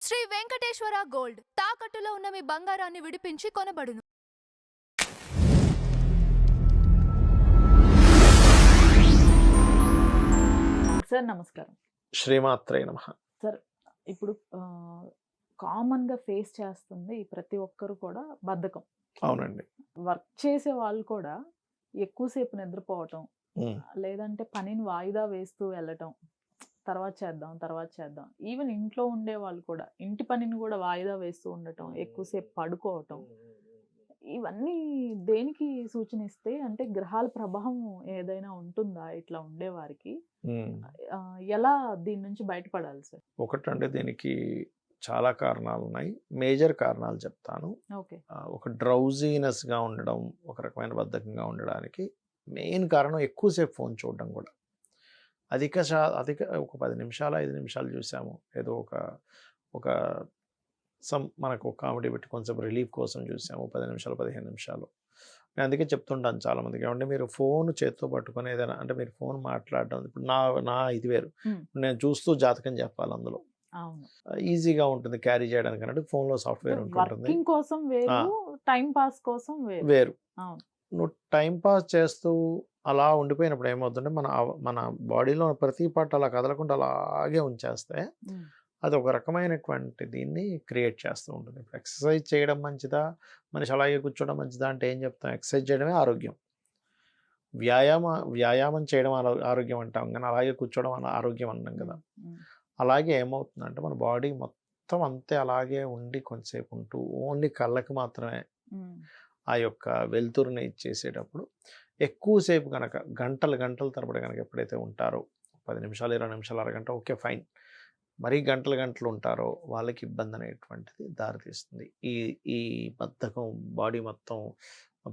Shri Venkateswara gold తాకట్టులో ఉన్న మీ బంగారాన్ని విడిపించి కొనబడును. సార్ నమస్కారం. శ్రీమాత్రే నమః. సార్ ఇప్పుడు కామన్గా ఫేస్ చేస్తుంది ప్రతి ఒక్కరు కూడా బద్ధకం. అవునండి. వర్క్ చేసే వాళ్ళు కూడా ఎక్కువసేపు నిద్రపోవటం, లేదంటే పనిని వాయిదా వేస్తూ వెళ్ళటం, తర్వాత చేద్దాం. ఈవెన్ ఇంట్లో ఉండే వాళ్ళు కూడా ఇంటి పనిని కూడా వాయిదా వేస్తూ ఉండటం, ఎక్కువసేపు పడుకోవటం, ఇవన్నీ దేనికి సూచనిస్తే అంటే గ్రహాల ప్రభావం ఏదైనా ఉంటుందా ఇట్లా ఉండేవారికి? ఎలా దీని నుంచి బయటపడాలి సార్? ఒకటంటే దీనికి చాలా కారణాలు ఉన్నాయి. మేజర్ కారణాలు చెప్తాను. ఓకే. ఒక డ్రౌజీనెస్గా ఉండడం, ఒక రకమైన బద్ధకంగా ఉండడానికి మెయిన్ కారణం ఎక్కువసేపు ఫోన్ చూడడం కూడా. అధిక ఒక 10 నిమిషాలు 5 నిమిషాలు చూసాము, ఏదో ఒక మనకు కామెడీ పెట్టి కొంచెం రిలీఫ్ కోసం చూసాము, 10 నిమిషాలు 15 నిమిషాలు. నేను అందుకే చెప్తుంటాను చాలామందికి, ఏమంటే మీరు ఫోన్ చేతితో పట్టుకొని ఏదైనా అంటే మీరు ఫోన్ మాట్లాడడం, ఇప్పుడు నా ఇది వేరు, నేను చూస్తూ జాతకం చెప్పాలి, అందులో ఈజీగా ఉంటుంది క్యారీ చేయడానికి అన్నట్టు ఫోన్లో సాఫ్ట్వేర్ ఉంటుంది. కోసం వేరు, టైం పాస్ కోసం వేరు. నువ్వు టైం పాస్ చేస్తూ అలా ఉండిపోయినప్పుడు ఏమవుతుందంటే మన బాడీలో ప్రతి పార్ట్ అలా కదలకుండా అలాగే ఉంచేస్తే అది ఒక రకమైనటువంటి దీన్ని క్రియేట్ చేస్తూ ఉంటుంది. ఇప్పుడు ఎక్సర్సైజ్ చేయడం మంచిదా, మనిషి అలాగే కూర్చోవడం మంచిదా అంటే ఏం చెప్తాం? ఎక్సర్సైజ్ చేయడమే ఆరోగ్యం. వ్యాయామం చేయడం ఆరోగ్యం అంటాం, కానీ అలాగే కూర్చోవడం ఆరోగ్యం అన్నాం కదా. అలాగే ఏమవుతుందంటే మన బాడీ మొత్తం అంతే అలాగే ఉండి కొంతసేపు ఉంటూ ఓన్లీ కళ్ళకి మాత్రమే ఆ యొక్క వెలుతురుని ఇచ్చేసేటప్పుడు ఎక్కువసేపు కనుక గంటల తరబడి కనుక ఎప్పుడైతే ఉంటారో, 10 నిమిషాలు 20 నిమిషాలు అరగంట ఓకే ఫైన్, మరీ గంటలు ఉంటారో వాళ్ళకి ఇబ్బంది అనేటువంటిది దారితీస్తుంది. ఈ బద్ధకం, బాడీ మొత్తం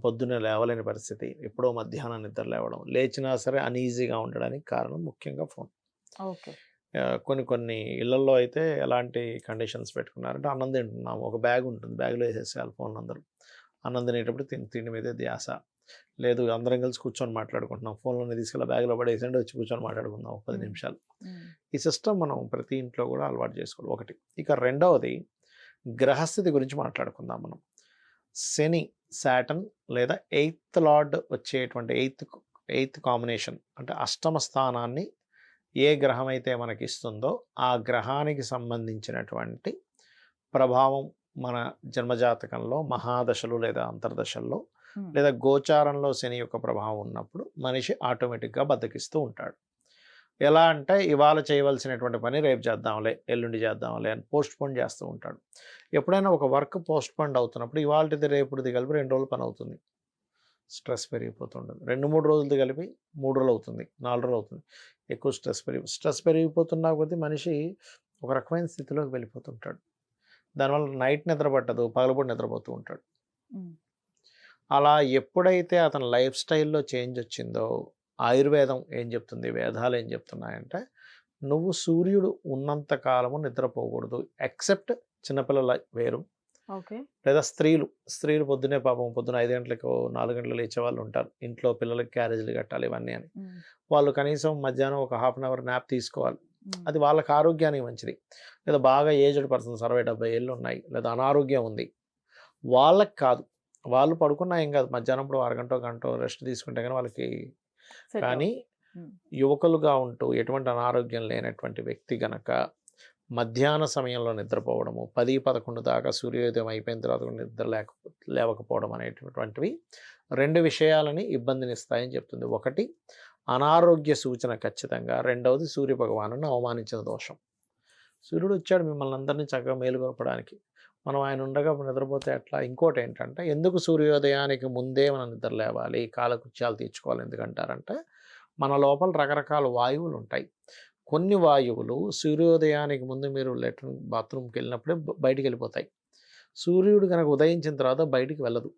పొద్దున్నే లేవలేని పరిస్థితి, ఎప్పుడో మధ్యాహ్నం నిద్ర లేవడం, లేచినా సరే అన్ఈజీగా ఉండడానికి కారణం ముఖ్యంగా ఫోన్. ఓకే. కొన్ని ఇళ్లలో అయితే ఎలాంటి కండిషన్స్ పెట్టుకున్నారంటే, అన్నం తింటున్నాము, ఒక బ్యాగ్ ఉంటుంది, బ్యాగ్లో వేసేసేయాలి ఫోన్. అందరూ అన్నం తినేటప్పుడు తిండి మీదే ధ్యాస లేదు, అందరం కలిసి కూర్చొని మాట్లాడుకుంటున్నాం, ఫోన్లోనే తీసుకెళ్ళి బ్యాగ్లో పడేసండి, వచ్చి కూర్చొని మాట్లాడుకుందాం 10 నిమిషాలు. ఈ సిస్టమ్ మనం ప్రతి ఇంట్లో కూడా అలవాటు చేసుకోవాలి, ఒకటి. ఇక రెండవది గ్రహస్థితి గురించి మాట్లాడుకుందాం మనం. శని, శాటర్న్ లేదా 8th లార్డ్ వచ్చేటువంటి ఎయిత్ కాంబినేషన్ అంటే అష్టమ స్థానాన్ని ఏ గ్రహం అయితే మనకి ఇస్తుందో ఆ గ్రహానికి సంబంధించినటువంటి ప్రభావం మన జన్మజాతకంలో మహాదశలు లేదా అంతర్దశల్లో లేదా గోచారంలో శని యొక్క ప్రభావం ఉన్నప్పుడు మనిషి ఆటోమేటిక్గా బద్దకిస్తూ ఉంటాడు. ఎలా అంటే ఇవాళ చేయవలసినటువంటి పని రేపు చేద్దాంలే, ఎల్లుండి చేద్దాంలే అని పోస్ట్పోన్ చేస్తూ ఉంటాడు. ఎప్పుడైనా ఒక వర్క్ పోస్ట్పోన్ అవుతున్నప్పుడు ఇవాళది రేపుది కలిపి 2 రోజులు పని అవుతుంది, స్ట్రెస్ పెరిగిపోతుంటుంది. 2-3 రోజులది కలిపి 3 రోజులు అవుతుంది, 4 రోజులు అవుతుంది. ఎక్కువ స్ట్రెస్ పెరిగిపోతున్నా కొద్దీ మనిషి ఒక రకమైన స్థితిలోకి వెళ్ళిపోతుంటాడు. దానివల్ల నైట్ నిద్ర పట్టదు, పగలపూట నిద్రపోతూ ఉంటాడు. అలా ఎప్పుడైతే అతని లైఫ్ స్టైల్లో చేంజ్ వచ్చిందో, ఆయుర్వేదం ఏం చెప్తుంది, వేదాలు ఏం చెప్తున్నాయంటే, నువ్వు సూర్యుడు ఉన్నంత కాలము నిద్రపోకూడదు, ఎక్సెప్ట్ చిన్నపిల్లల వేరు, లేదా స్త్రీలు పొద్దునే పాపం పొద్దున 5 గంటలకు 4 గంటలకు లేచే వాళ్ళు ఉంటారు, ఇంట్లో పిల్లలకి క్యారేజీలు కట్టాలి ఇవన్నీ అని. వాళ్ళు కనీసం మధ్యాహ్నం ఒక ½ అవర్ న్యాప్ తీసుకోవాలి, అది వాళ్ళకి ఆరోగ్యానికి మంచిది. లేదా బాగా ఏజ్డ్ పర్సన్స్ 60-70 ఏళ్ళు ఉన్నాయి, లేదా అనారోగ్యం ఉంది, వాళ్ళకి కాదు, వాళ్ళు పడుకున్నా ఏం కాదు, మధ్యాహ్నం అరగంట గంట రెస్ట్ తీసుకుంటే కానీ వాళ్ళకి. కానీ యువకులుగా ఉంటూ ఎటువంటి అనారోగ్యం లేనటువంటి వ్యక్తి గనక మధ్యాహ్న సమయంలో నిద్రపోవడము, 10-11 దాకా సూర్యోదయం అయిపోయిన తర్వాత నిద్ర లేవకపోవడం అనేటటువంటివి 2 విషయాలని ఇబ్బందినిస్తాయని చెప్తుంది. ఒకటి అనారోగ్య సూచన ఖచ్చితంగా, రెండవది సూర్యభగవాను అవమానించిన దోషం. సూర్యుడు వచ్చాడు మిమ్మల్ని అందరినీ చక్కగా మేలుకొల్పడానికి, మనం ఆయన ఉండగా నిద్రపోతే ఎట్లా? ఇంకోటి ఏంటంటే, ఎందుకు సూర్యోదయానికి ముందే మనం నిద్ర లేవాలి, కాలకృత్యాలు తీర్చుకోవాలి ఎందుకంటారంటే, మన లోపల రకరకాల వాయువులు ఉంటాయి. కొన్ని వాయువులు సూర్యోదయానికి ముందు మీరు బాత్రూమ్కి వెళ్ళినప్పుడే బయటికి వెళ్ళిపోతాయి. సూర్యుడు కనుక ఉదయించిన తర్వాత బయటికి వెళ్ళదు.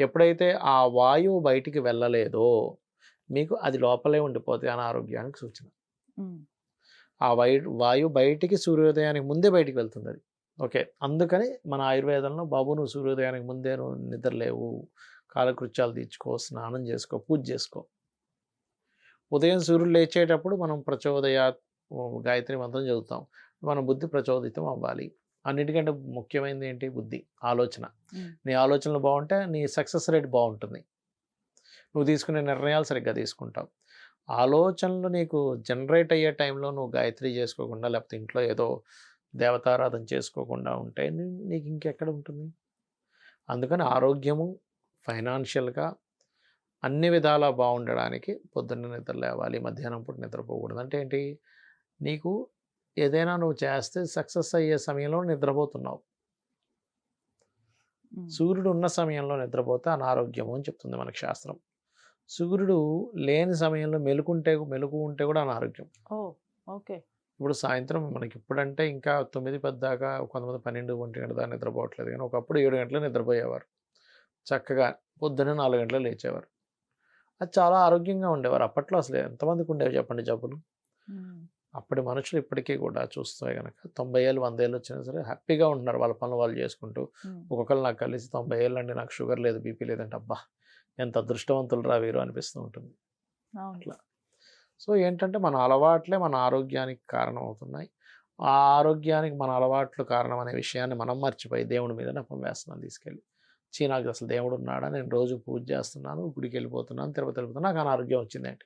ఎప్పుడైతే ఆ వాయువు బయటికి వెళ్ళలేదో మీకు అది లోపలే ఉండిపోతే అనారోగ్యానికి సూచన. ఆ వాయువు బయటికి సూర్యోదయానికి ముందే బయటికి వెళ్తుంది అది. ఓకే, అందుకని మన ఆయుర్వేదంలో, బాబు నువ్వు సూర్యోదయానికి ముందే నువ్వు నిద్రలేవు, కాలకృత్యాలు తీర్చుకో, స్నానం చేసుకో, పూజ చేసుకో. ఉదయం సూర్యుడు లేచేటప్పుడు మనం ప్రచోదయ గాయత్రి మంత్రం చదువుతాం, మన బుద్ధి ప్రచోదితం అవ్వాలి. అన్నిటికంటే ముఖ్యమైనది ఏంటి? బుద్ధి, ఆలోచన. ఉమ్, నీ ఆలోచనలు బాగుంటే నీ సక్సెస్ రేట్ బాగుంటుంది. నువ్వు తీసుకునే నిర్ణయాలు సరిగ్గా తీసుకుంటావు. ఆలోచనలు నీకు జనరేట్ అయ్యే టైంలో నువ్వు గాయత్రి చేసుకోకుండా, లేకపోతే ఇంట్లో ఏదో దేవతారాధన చేసుకోకుండా ఉంటే నీకు ఇంకెక్కడ ఉంటుంది? అందుకని ఆరోగ్యము, ఫైనాన్షియల్గా అన్ని విధాలా బాగుండడానికి పొద్దున్న నిద్ర లేవాలి, మధ్యాహ్నం పూట నిద్రపోకూడదు. అంటే ఏంటి? నీకు ఏదైనా నువ్వు చేస్తే సక్సెస్ అయ్యే సమయంలో నిద్రపోతున్నావు. ఉమ్. సూర్యుడు ఉన్న సమయంలో నిద్రపోతే అనారోగ్యము అని చెప్తుంది మనకి శాస్త్రం. సూర్యుడు లేని సమయంలో మెలుకు ఉంటే కూడా అనారోగ్యం. ఓ, ఓకే. ఇప్పుడు సాయంత్రం మనకి ఇప్పుడంటే ఇంకా 9-10 దాకా, కొంతమంది 12-1 గంట దాకా నిద్రపోవట్లేదు, కానీ ఒకప్పుడు 7 గంటలు నిద్రపోయేవారు. చక్కగా పొద్దున్నే 4 గంటలు లేచేవారు. అది చాలా ఆరోగ్యంగా ఉండేవారు. అప్పట్లో అసలు ఎంతమందికి ఉండేవి చెప్పండి జబ్బులు? ఉమ్, అప్పటి మనుషులు ఇప్పటికీ కూడా చూస్తే కనుక 90 ఏళ్ళు 100 ఏళ్ళు వచ్చినా సరే హ్యాపీగా ఉంటున్నారు, వాళ్ళ పనులు వాళ్ళు చేసుకుంటూ. ఉమ్, ఒక్కొక్కరు నాకు కలిసి 90 ఏళ్ళు అండి, నాకు షుగర్ లేదు, బీపీ లేదంటే అబ్బా ఎంత అదృష్టవంతులు రా వీరు అనిపిస్తూ ఉంటుంది. అవును. అట్లా. సో ఏంటంటే మన అలవాట్లే మన ఆరోగ్యానికి కారణం అవుతున్నాయి. ఆ ఆరోగ్యానికి మన అలవాట్లు కారణం అనే విషయాన్ని మనం మర్చిపోయి దేవుడి మీద నెపం వేస్తున్నాం తీసుకెళ్ళి. నాకు అసలు దేవుడు ఉన్నాడా, నేను రోజు పూజ చేస్తున్నాను, గుడికి వెళ్ళిపోతున్నాను, తిరుపతి వెళ్ళిపోతున్నాను, నాకు అనారోగ్యం వచ్చిందేంటి?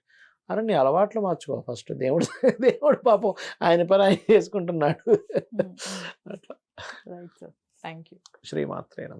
అరే నీ అలవాట్లు మార్చుకో ఫస్ట్. దేవుడు పాపం ఆయన పని ఆయన చేసుకుంటున్నాడు. ఉమ్, ఉమ్. అట్లా. Right sir, thank you. శ్రీమాత్రే నమః.